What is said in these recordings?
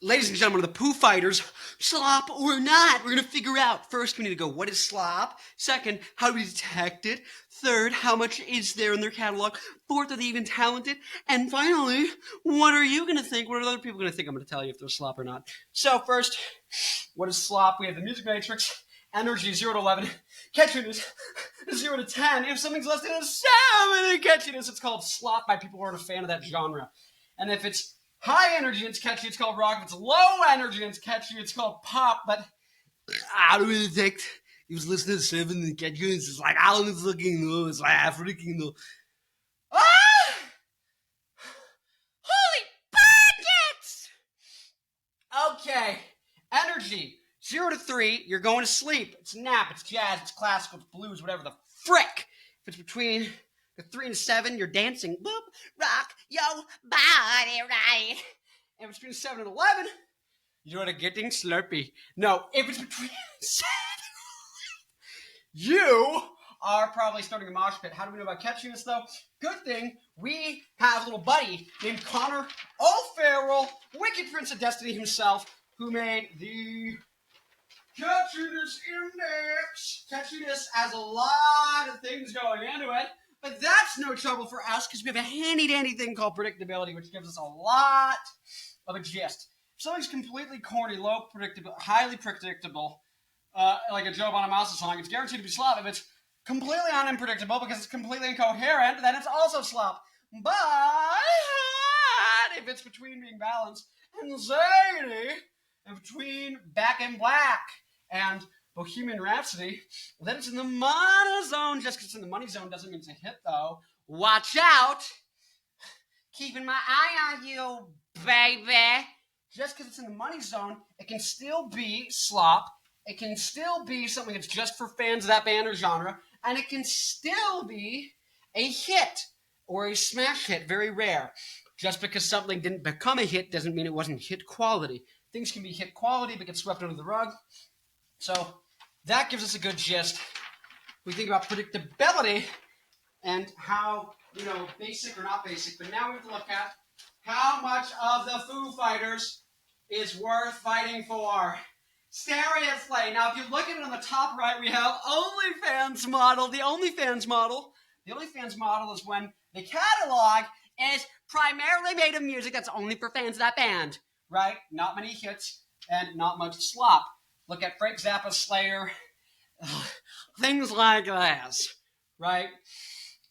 ladies and gentlemen of the Foo Fighters, slop or not, we're going to figure out. First, we need to go, what is slop? Second, how do we detect it? Third, how much is there in their catalog? Fourth, are they even talented? And finally, what are you going to think? What are other people going to think? I'm going to tell you if they're slop or not. So first, what is slop? We have the music matrix, energy 0 to 11, catchiness 0 to 10. If something's less than a 7 in catchiness, it's called slop by people who aren't a fan of that genre. And if it's high energy and it's catchy, it's called rock. If it's low energy and it's catchy, it's called pop. But I don't really detect. He was listening to 7 and catchiness. It's like, I don't fucking know. It's like, I freaking know. Ah! Holy buckets! Okay. Energy. 0 to 3, you're going to sleep. It's nap, it's jazz, it's classical, it's blues, whatever the frick. If it's between the 3 and 7, you're dancing. Boop, rock your body right. And if it's between 7 and 11, you're getting slurpy. No, if it's between 7 you are probably starting a mosh pit. How do we know about catchiness, though? Good thing we have a little buddy named Connor Farrell, Wicked Prince of Destiny himself, who made the Catchiness Index. Catchiness has a lot of things going into it, but that's no trouble for us because we have a handy-dandy thing called predictability, which gives us a lot of a gist. If something's completely corny, low predictable, highly predictable, like a Joe Bonamassa song, it's guaranteed to be slop. If it's completely unpredictable because it's completely incoherent, then it's also slop. But if it's between being balanced and zany, and between Back in Black and Bohemian Rhapsody, then it's in the money zone. Just because it's in the money zone doesn't mean it's a hit, though. Watch out! Keeping my eye on you, baby. Just because it's in the money zone, it can still be slop. It can still be something that's just for fans of that band or genre, and it can still be a hit or a smash hit, very rare. Just because something didn't become a hit doesn't mean it wasn't hit quality. Things can be hit quality but get swept under the rug. So that gives us a good gist. We think about predictability and how, basic or not basic. But now we have to look at how much of the Foo Fighters is worth fighting for. Seriously. Now, if you look at it on the top right, we have OnlyFans model. The OnlyFans model is when the catalog is primarily made of music that's only for fans of that band. Right? Not many hits and not much slop. Look at Frank Zappa's Slayer. Things like this. Right?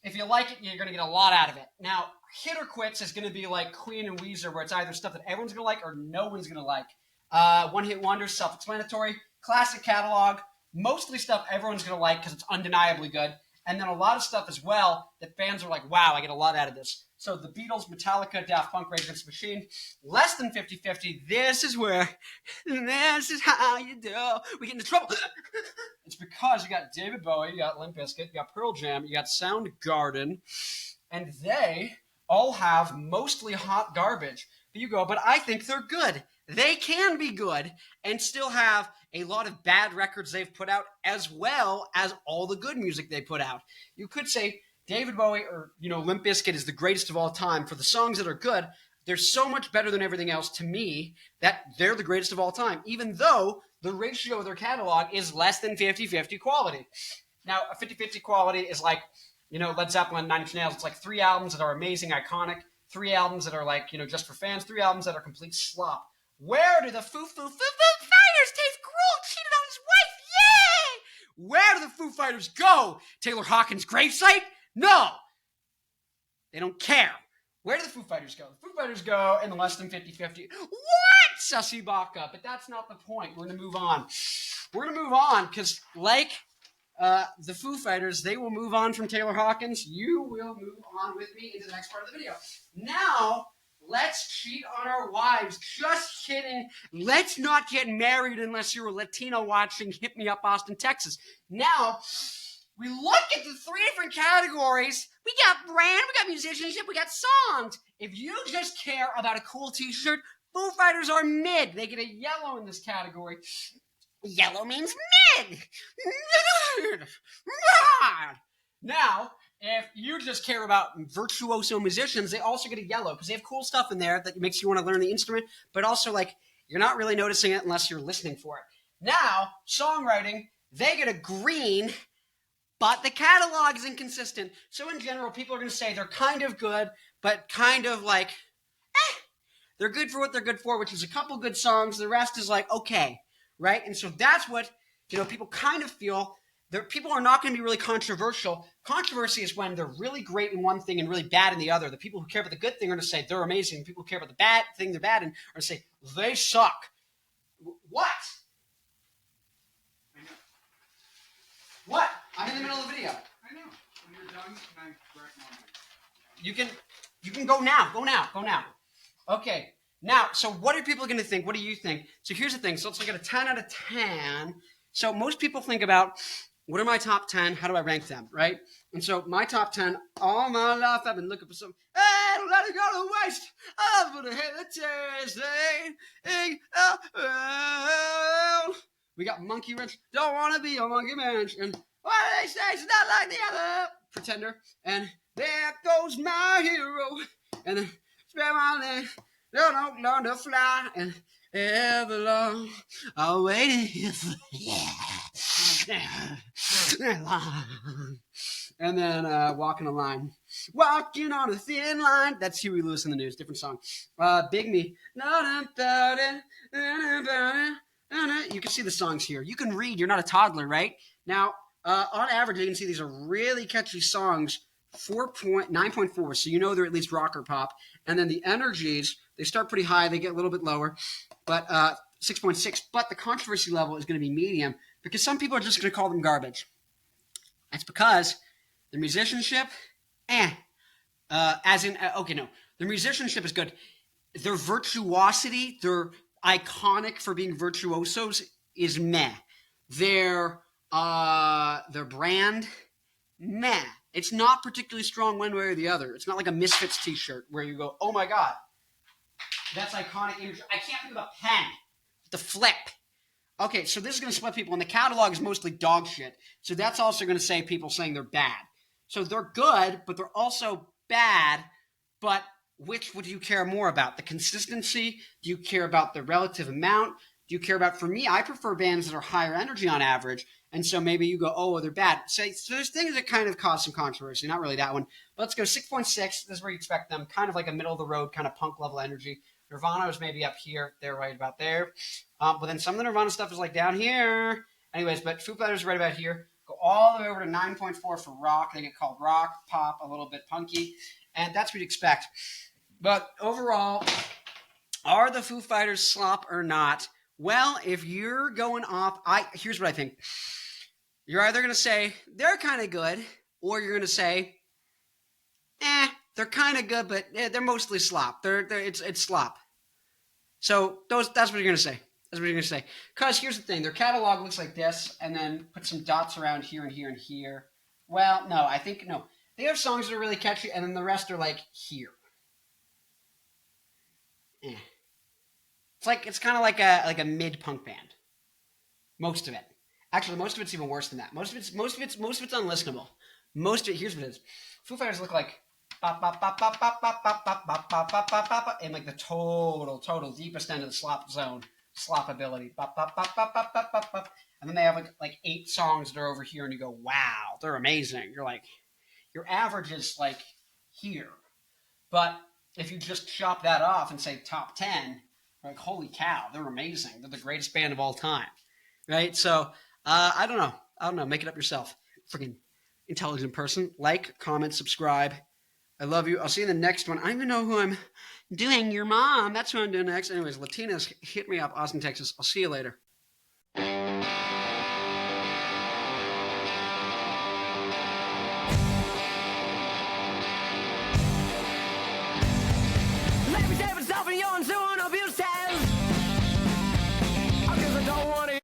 If you like it, you're going to get a lot out of it. Now, hit or quits is going to be like Queen and Weezer, where it's either stuff that everyone's going to like or no one's going to like. One-hit wonders, self-explanatory. Classic catalog. Mostly stuff everyone's going to like because it's undeniably good. And then a lot of stuff as well that fans are like, wow, I get a lot out of this. So the Beatles, Metallica, Daft Punk, Rage Against the Machine, less than 50-50. This is how you do. We get into trouble. It's because you got David Bowie, you got Limp Bizkit, you got Pearl Jam, you got Soundgarden, and they all have mostly hot garbage. But you go, but I think they're good. They can be good and still have a lot of bad records they've put out as well as all the good music they put out. You could say David Bowie or, Limp Bizkit is the greatest of all time. For the songs that are good, they're so much better than everything else to me that they're the greatest of all time, even though the ratio of their catalog is less than 50-50 quality. Now, a 50-50 quality is like, Led Zeppelin, Nine Inch Nails. It's like 3 albums that are amazing, iconic, 3 albums that are like, just for fans, 3 albums that are complete slop. Where do the Foo Fighters taste Grohl cheated on his wife? Yay! Where do the Foo Fighters go? Taylor Hawkins' gravesite? No. They don't care. Where do the Foo Fighters go? The Foo Fighters go in the less than 50-50. What? Sussy Baka. But that's not the point. We're going to move on. We're going to move on because like the Foo Fighters, they will move on from Taylor Hawkins. You will move on with me into the next part of the video. Now, let's cheat on our wives. Just kidding. Let's not get married unless you're a Latino watching Hit Me Up Austin, Texas. Now, we look at the 3 different categories. We got brand, we got musicianship, we got songs. If you just care about a cool t-shirt, Foo Fighters are mid. They get a yellow in this category. Yellow means mid. Now, if you just care about virtuoso musicians, they also get a yellow because they have cool stuff in there that makes you want to learn the instrument, but also like You're not really noticing it unless you're listening for it. Now, songwriting, they get a green, but the catalog is inconsistent. So in general, people are going to say they're kind of good, but kind of like, they're good for what they're good for, which is a couple good songs. The rest is like, okay, right? And so that's what, people kind of feel. People are not going to be really controversial. Controversy is when they're really great in one thing and really bad in the other. The people who care about the good thing are going to say they're amazing. The people who care about the bad thing they're bad in are going to say they suck. What? I know. What? I'm in the middle of the video. I know. When you're done, can I correct my mic? You can go now. Go now. Okay. Now, so what are people going to think? What do you think? So here's the thing. So let's look at a 10 out of 10. So most people think about, what are my top 10? How do I rank them, right? And so my top 10, all my life I've been looking for some, hey, don't let it go to waste. I'm going to hit the taste. We got Monkey Wrench, don't want to be a monkey bench. And what do they say? It's not like the other Pretender. And there goes my hero. And then spread my legs, don't learn to fly. And ever long, I'll wait here for and then walking a line. Walking on a thin line. That's Huey Lewis in the News, different song. Big Me. You can see the songs here. You can read, you're not a toddler, right? Now, on average, you can see these are really catchy songs. 9.4, so you know they're at least rock or pop. And then the energies, they start pretty high, they get a little bit lower, but 6.6. But the controversy level is going to be medium because some people are just going to call them garbage. That's because their musicianship, their musicianship is good. Their virtuosity, their iconic for being virtuosos is meh. Their brand, meh. It's not particularly strong one way or the other. It's not like a Misfits t-shirt where you go, oh my God, that's iconic image. I can't think of a pen. The flip. Okay, so this is going to split people, and the catalog is mostly dog shit. So that's also going to say people saying they're bad. So they're good, but they're also bad, but which would you care more about? The consistency? Do you care about the relative amount? Do you care about, for me, I prefer bands that are higher energy on average, and so maybe you go, oh, they're bad. So there's things that kind of cause some controversy, not really that one. But let's go 6.6. This is where you expect them, kind of like a middle-of-the-road kind of punk level energy. Nirvana is maybe up here. They're right about there. But then some of the Nirvana stuff is like down here. Anyways, but Foo Fighters are right about here. Go all the way over to 9.4 for rock. They get called rock, pop, a little bit punky. And that's what you expect. But overall, are the Foo Fighters slop or not? Well, if you're going off, here's what I think. You're either going to say, they're kind of good, or you're going to say, they're kind of good, but they're mostly slop. It's slop. So that's what you're going to say. That's what you're going to say. Because here's the thing. Their catalog looks like this, and then put some dots around here and here and here. Well, no. They have songs that are really catchy, and then the rest are like here. It's kind of like a mid-punk band. Most of it. Actually, most of it's even worse than that. Most of it's unlistenable. Most of it, here's what it is. Foo Fighters look like in like the total deepest end of the slop zone, slop ability. And then they have like 8 songs that are over here, and you go, wow, they're amazing. You're like, your average is like here. But if you just chop that off and say top 10, like, holy cow, they're amazing. They're the greatest band of all time, right? So, I don't know. Make it up yourself. Freaking intelligent person. Like, comment, subscribe. I love you. I'll see you in the next one. I don't even know who I'm doing. Your mom. That's who I'm doing next. Anyways, Latinas, hit me up. Austin, Texas. I'll see you later.